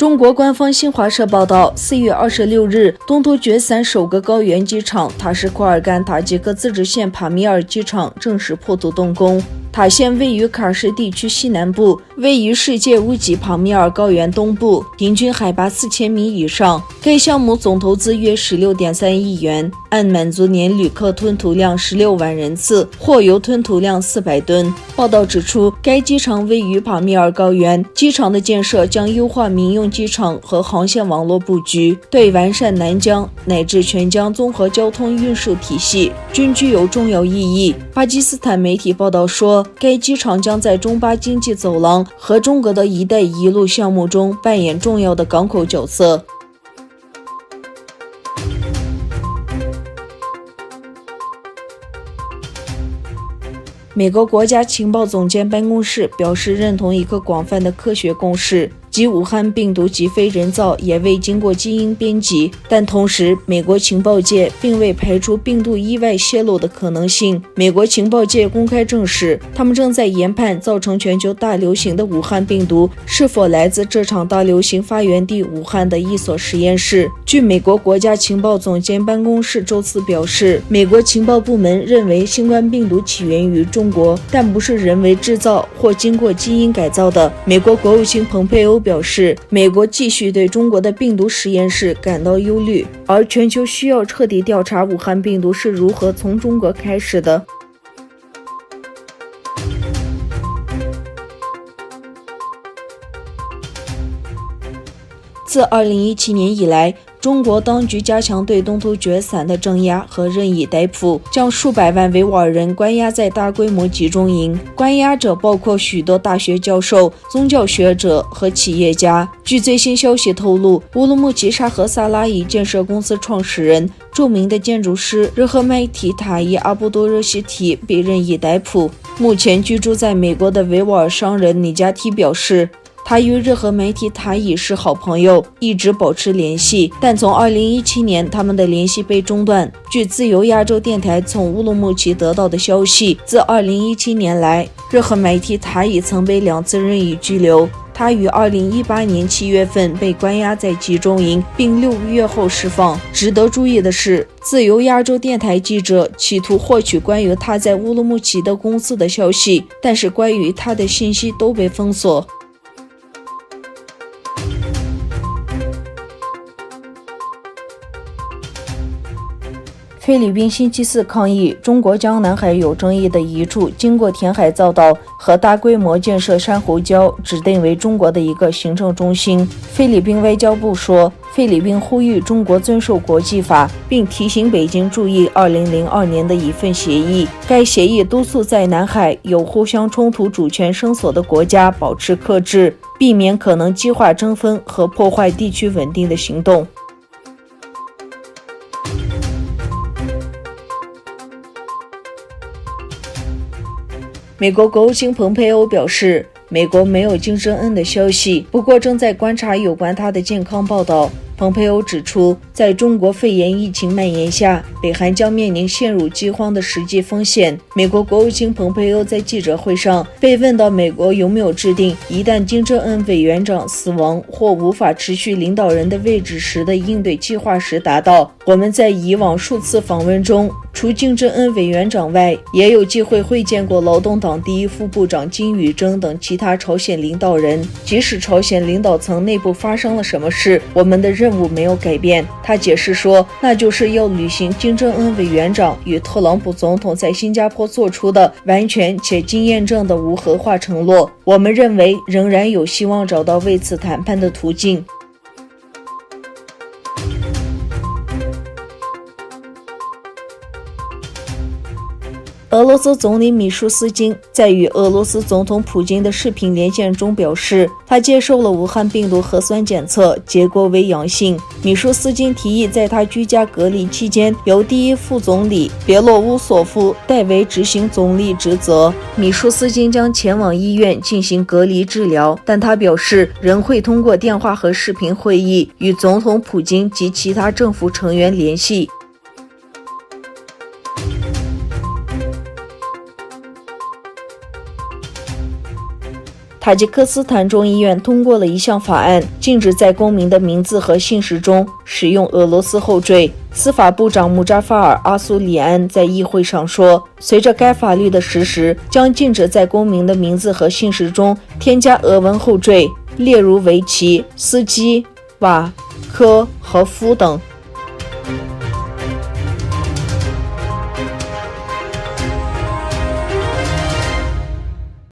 中国官方新华社报道，4月26日，东突厥散首个高原机场塔什库尔干塔吉克自治县帕米尔机场正式破土动工。塔县位于喀什地区西南部，位于世界屋脊帕米尔高原东部，平均海拔4000米以上。该项目总投资约16.3亿元，按满足年旅客吞吐量16万人次，货邮吞吐量400吨。报道指出，该机场位于帕米尔高原，机场的建设将优化民用机场和航线网络布局，对完善南疆乃至全疆综合交通运输体系均具有重要意义。巴基斯坦媒体报道说，该机场将在中巴经济走廊和中国的一带一路项目中扮演重要的港口角色。美国国家情报总监办公室表示认同一个广泛的科学共识，即武汉病毒既非人造也未经过基因编辑，但同时美国情报界并未排除病毒意外泄露的可能性。美国情报界公开证实，他们正在研判造成全球大流行的武汉病毒是否来自这场大流行发源地武汉的一所实验室。据美国国家情报总监办公室周四表示，美国情报部门认为新冠病毒起源于中国，但不是人为制造或经过基因改造的。美国国务卿蓬佩欧表示，美国继续对中国的病毒实验室感到忧虑，而全球需要彻底调查武汉病毒是如何从中国开始的。自2017年以来，中国当局加强对东突厥散的镇压和任意逮捕，将数百万维吾尔人关押在大规模集中营。关押者包括许多大学教授、宗教学者和企业家。据最新消息透露，乌鲁木齐沙赫萨拉伊建设公司创始人、著名的建筑师热赫迈提塔伊阿布多热西提被任意逮捕。目前居住在美国的维吾尔商人尼加提表示，他与热赫迈提塔伊是好朋友，一直保持联系，但从2017年他们的联系被中断。据自由亚洲电台从乌鲁木齐得到的消息，自2017年来，热赫迈提塔伊曾被2次任意拘留。他于2018年7月份被关押在集中营，并6个月后释放。值得注意的是，自由亚洲电台记者企图获取关于他在乌鲁木齐的公司的消息，但是关于他的信息都被封锁。菲律宾星期四抗议中国将南海有争议的一处经过填海造岛和大规模建设珊瑚礁指定为中国的一个行政中心。菲律宾外交部说，菲律宾呼吁中国遵守国际法，并提醒北京注意2002年的一份协议。该协议督促在南海有互相冲突主权声索的国家保持克制，避免可能激化争锋和破坏地区稳定的行动。美国国务卿蓬佩欧表示，美国没有金正恩的消息，不过正在观察有关他的健康报道。蓬佩欧指出，在中国肺炎疫情蔓延下，北韩将面临陷入饥荒的实际风险。美国国务卿蓬佩欧在记者会上被问到美国有没有制定一旦金正恩委员长死亡或无法持续领导人的位置时的应对计划时，答道：“我们在以往数次访问中，除金正恩委员长外，也有机会会见过劳动党第一副部长金宇正等其他朝鲜领导人。即使朝鲜领导层内部发生了什么事，我们的任务没有改变。”他解释说，那就是要履行金正恩委员长与特朗普总统在新加坡做出的完全且经验证的无核化承诺。我们认为仍然有希望找到为此谈判的途径。俄罗斯总理米舒斯金在与俄罗斯总统普京的视频连线中表示，他接受了武汉病毒核酸检测，结果为阳性。米舒斯金提议在他居家隔离期间，由第一副总理别洛乌索夫代为执行总理职责。米舒斯金将前往医院进行隔离治疗，但他表示仍会通过电话和视频会议与总统普京及其他政府成员联系。塔吉克斯坦众议院通过了一项法案，禁止在公民的名字和姓氏中使用俄罗斯后缀。司法部长穆扎法尔·阿苏里安在议会上说，随着该法律的实施，将禁止在公民的名字和姓氏中添加俄文后缀，例如维奇、斯基、瓦、科和夫等。